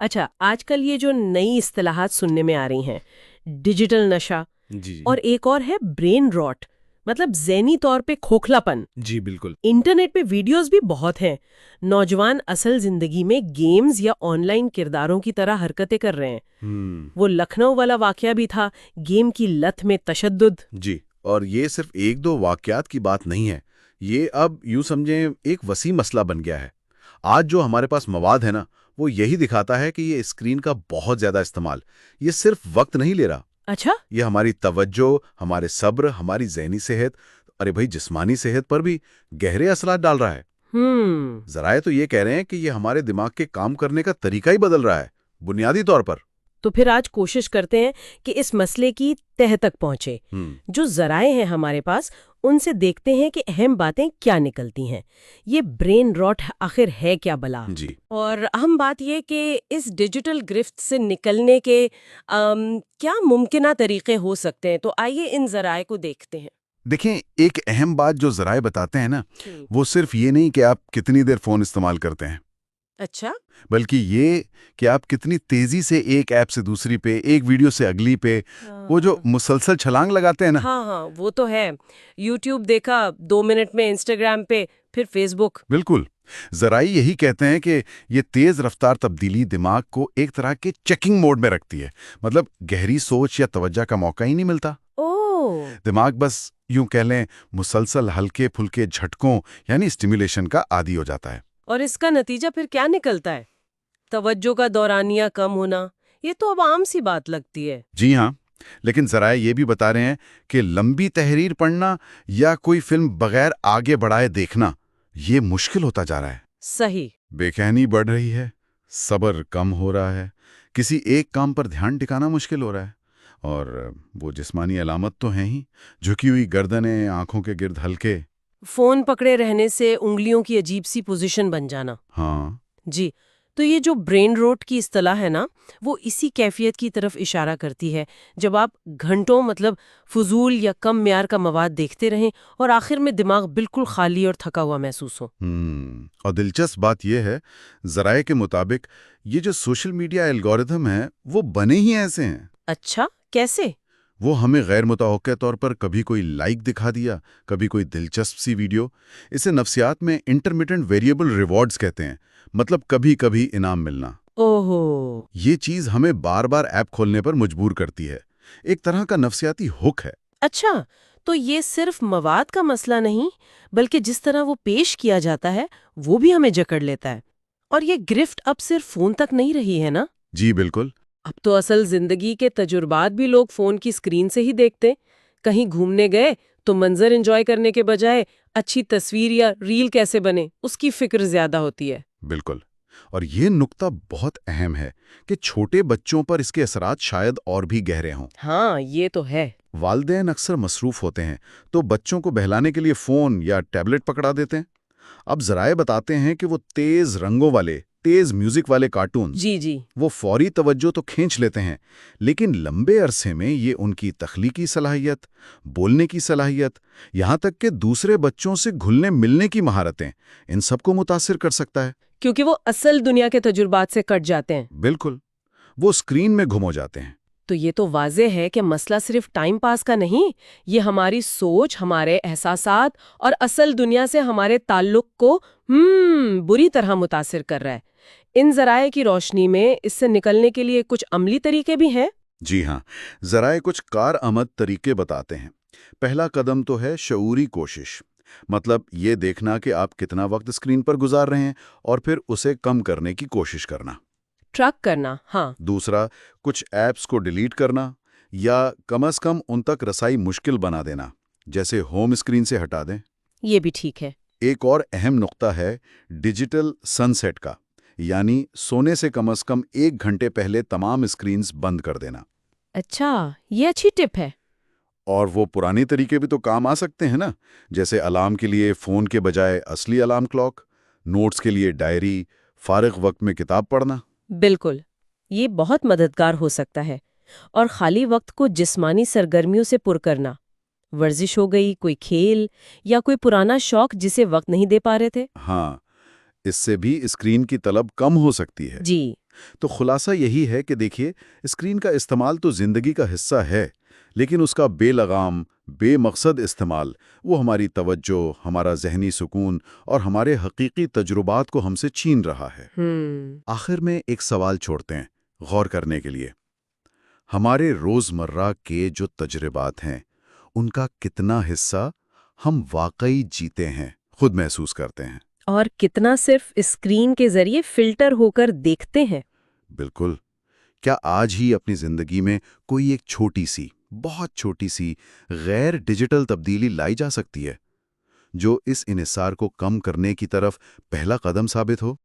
اچھا، آج کل یہ جو نئی اصطلاحات سننے میں آ رہی ہیں، ڈیجیٹل نشہ، جی اور ایک اور ہے برین راٹ، مطلب ذہنی طور پہ کھوکھلا پن۔ جی بالکل۔ انٹرنیٹ پہ ویڈیوز بھی بہت ہیں۔ نوجوان اصل زندگی میں گیمز یا آن لائن کرداروں کی طرح حرکتیں کر رہے ہیں۔ وہ لکھنؤ والا واقعہ بھی تھا، گیم کی لت میں تشدد۔ جی، اور یہ صرف ایک دو واقعات کی بات نہیں ہے، یہ اب یوں سمجھیں ایک وسیع مسئلہ بن گیا ہے۔ آج جو ہمارے پاس مواد ہے نا، وہ یہی دکھاتا ہے کہ یہ اسکرین کا بہت زیادہ استعمال یہ صرف وقت نہیں لے رہا، اچھا، یہ ہماری توجہ، ہمارے صبر، ہماری ذہنی صحت، ارے بھائی جسمانی صحت پر بھی گہرے اثرات ڈال رہا ہے۔ ذرائع تو یہ کہہ رہے ہیں کہ یہ ہمارے دماغ کے کام کرنے کا طریقہ ہی بدل رہا ہے، بنیادی طور پر۔ تو پھر آج کوشش کرتے ہیں کہ اس مسئلے کی تہہ تک پہنچے۔ جو ذرائع ہیں ہمارے پاس، ان سے دیکھتے ہیں کہ اہم باتیں کیا نکلتی ہیں۔ یہ برین راٹ آخر ہے کیا بلا؟ جی، اور اہم بات یہ کہ اس ڈیجیٹل گرفت سے نکلنے کے کیا ممکنہ طریقے ہو سکتے ہیں۔ تو آئیے ان ذرائع کو دیکھتے ہیں۔ دیکھیں، ایک اہم بات جو ذرائع بتاتے ہیں نا، وہ صرف یہ نہیں کہ آپ کتنی دیر فون استعمال کرتے ہیں، اچھا، بلکہ یہ کہ آپ کتنی تیزی سے ایک ایپ سے دوسری پہ، ایک ویڈیو سے اگلی پہ، وہ جو مسلسل چھلانگ لگاتے ہیں نا۔ ہاں وہ تو ہے۔ یوٹیوب دیکھا 2 منٹ میں، انسٹاگرام پہ، پھر فیس بک۔ بالکل، ذرائع یہی کہتے ہیں کہ یہ تیز رفتار تبدیلی دماغ کو ایک طرح کے چیکنگ موڈ میں رکھتی ہے، مطلب گہری سوچ یا توجہ کا موقع ہی نہیں ملتا۔ دماغ بس یوں کہہ لیں مسلسل ہلکے پھلکے جھٹکوں یعنی اسٹیمولیشن کا عادی ہو جاتا ہے۔ اور اس کا نتیجہ پھر کیا نکلتا ہے؟ توجہ کا دورانیہ کم ہونا۔ یہ تو اب عام سی بات لگتی ہے۔ جی ہاں، لیکن ذرائع یہ بھی بتا رہے ہیں کہ لمبی تحریر پڑھنا یا کوئی فلم بغیر آگے بڑھائے دیکھنا یہ مشکل ہوتا جا رہا ہے۔ صحیح۔ بے چینی بڑھ رہی ہے، صبر کم ہو رہا ہے، کسی ایک کام پر دھیان ٹکانا مشکل ہو رہا ہے، اور وہ جسمانی علامت تو ہیں ہی، جھکی ہوئی گردنیں، آنکھوں کے گرد ہلکے۔ فون پکڑے رہنے سے انگلیوں کی عجیب سی پوزیشن بن جانا۔ ہاں جی، تو یہ جو برین روٹ کی اصطلاح ہے نا، وہ اسی کیفیت کی طرف اشارہ کرتی ہے، جب آپ گھنٹوں مطلب فضول یا کم معیار کا مواد دیکھتے رہیں اور آخر میں دماغ بالکل خالی اور تھکا ہوا محسوس ہو۔ اور دلچسپ بات یہ ہے، ذرائع کے مطابق یہ جو سوشل میڈیا الگورتھم ہیں وہ بنے ہی ایسے ہیں۔ اچھا، کیسے؟ وہ ہمیں غیر متوقع طور پر کبھی کوئی لائک دکھا دیا، کبھی کوئی دلچسپ سی ویڈیو۔ اسے نفسیات میں انٹرمیٹنٹ ویریبل ریوارڈز کہتے ہیں، مطلب کبھی کبھی انعام ملنا۔ اوہو، یہ چیز ہمیں بار بار ایپ کھولنے پر مجبور کرتی ہے، ایک طرح کا نفسیاتی ہک ہے۔ اچھا، تو یہ صرف مواد کا مسئلہ نہیں، بلکہ جس طرح وہ پیش کیا جاتا ہے وہ بھی ہمیں جکڑ لیتا ہے۔ اور یہ گرفت اب صرف فون تک نہیں رہی ہے نا؟ جی بالکل۔ اب تو اصل زندگی کے تجربات بھی لوگ فون کی اسکرین سے ہی دیکھتے۔ کہیں گھومنے گئے تو منظر انجوائے کرنے کے بجائے اچھی تصویر یا ریل کیسے بنے اس کی فکر زیادہ ہوتی ہے۔ بالکل، اور یہ نکتہ بہت اہم ہے کہ چھوٹے بچوں پر اس کے اثرات شاید اور بھی گہرے ہوں۔ ہاں، یہ تو ہے۔ والدین اکثر مصروف ہوتے ہیں تو بچوں کو بہلانے کے لیے فون یا ٹیبلٹ پکڑا دیتے ہیں۔ اب ذرائع بتاتے ہیں کہ وہ تیز رنگوں والے، تیز میوزک والے کارٹونز جی وہ فوری توجہ تو کھینچ لیتے ہیں، لیکن لمبے عرصے میں یہ ان کی تخلیقی صلاحیت، بولنے کی صلاحیت، یہاں تک کہ دوسرے بچوں سے گھلنے ملنے کی مہارتیں، ان سب کو متاثر کر سکتا ہے۔ کیونکہ وہ اصل دنیا کے تجربات سے کٹ جاتے ہیں۔ بالکل، وہ اسکرین میں گم ہو جاتے ہیں۔ تو یہ تو واضح ہے کہ مسئلہ صرف ٹائم پاس کا نہیں، یہ ہماری سوچ، ہمارے احساسات اور اصل دنیا سے ہمارے تعلق کو بری طرح متاثر کر رہا ہے۔ ان ذرائع کی روشنی میں اس سے نکلنے کے لیے کچھ عملی طریقے بھی ہیں؟ جی ہاں، ذرائع کچھ کارآمد طریقے بتاتے ہیں۔ پہلا قدم تو ہے شعوری کوشش، مطلب یہ دیکھنا کہ آپ کتنا وقت اسکرین پر گزار رہے ہیں اور پھر اسے کم کرنے کی کوشش کرنا۔ ٹریک کرنا، ہاں۔ دوسرا، کچھ ایپس کو ڈیلیٹ کرنا یا کم از کم ان تک رسائی مشکل بنا دینا، جیسے ہوم اسکرین سے ہٹا دیں۔ یہ بھی ٹھیک ہے۔ ایک اور اہم نقطہ ہے ڈیجیٹل سن سیٹ کا، یعنی سونے سے کم از کم 1 گھنٹے پہلے تمام اسکرینز بند کر دینا۔ اچھا، یہ اچھی ٹپ ہے۔ اور وہ پرانے طریقے بھی تو کام آ سکتے ہیں نا، جیسے الارم کے لیے فون کے بجائے اصلی الارم کلاک، نوٹس کے لیے ڈائری، فارغ وقت میں کتاب پڑھنا۔ بالکل، یہ بہت مددگار ہو سکتا ہے۔ اور خالی وقت کو جسمانی سرگرمیوں سے پر کرنا، ورزش ہو گئی، کوئی کھیل یا کوئی پرانا شوق جسے وقت نہیں دے پا رہے تھے۔ ہاں، اس سے بھی اسکرین کی طلب کم ہو سکتی ہے۔ جی تو خلاصہ یہی ہے کہ دیکھیے، اسکرین کا استعمال تو زندگی کا حصہ ہے، لیکن اس کا بے لگام، بے مقصد استعمال وہ ہماری توجہ، ہمارا ذہنی سکون اور ہمارے حقیقی تجربات کو ہم سے چھین رہا ہے۔ آخر میں ایک سوال چھوڑتے ہیں غور کرنے کے لیے۔ ہمارے روزمرہ کے جو تجربات ہیں، ان کا کتنا حصہ ہم واقعی جیتے ہیں، خود محسوس کرتے ہیں؟ اور کتنا صرف اسکرین کے ذریعے فلٹر ہو کر دیکھتے ہیں؟ بالکل۔ کیا آج ہی اپنی زندگی میں کوئی ایک چھوٹی سی، بہت چھوٹی سی غیر ڈیجیٹل تبدیلی لائی جا سکتی ہے جو اس انحصار کو کم کرنے کی طرف پہلا قدم ثابت ہو؟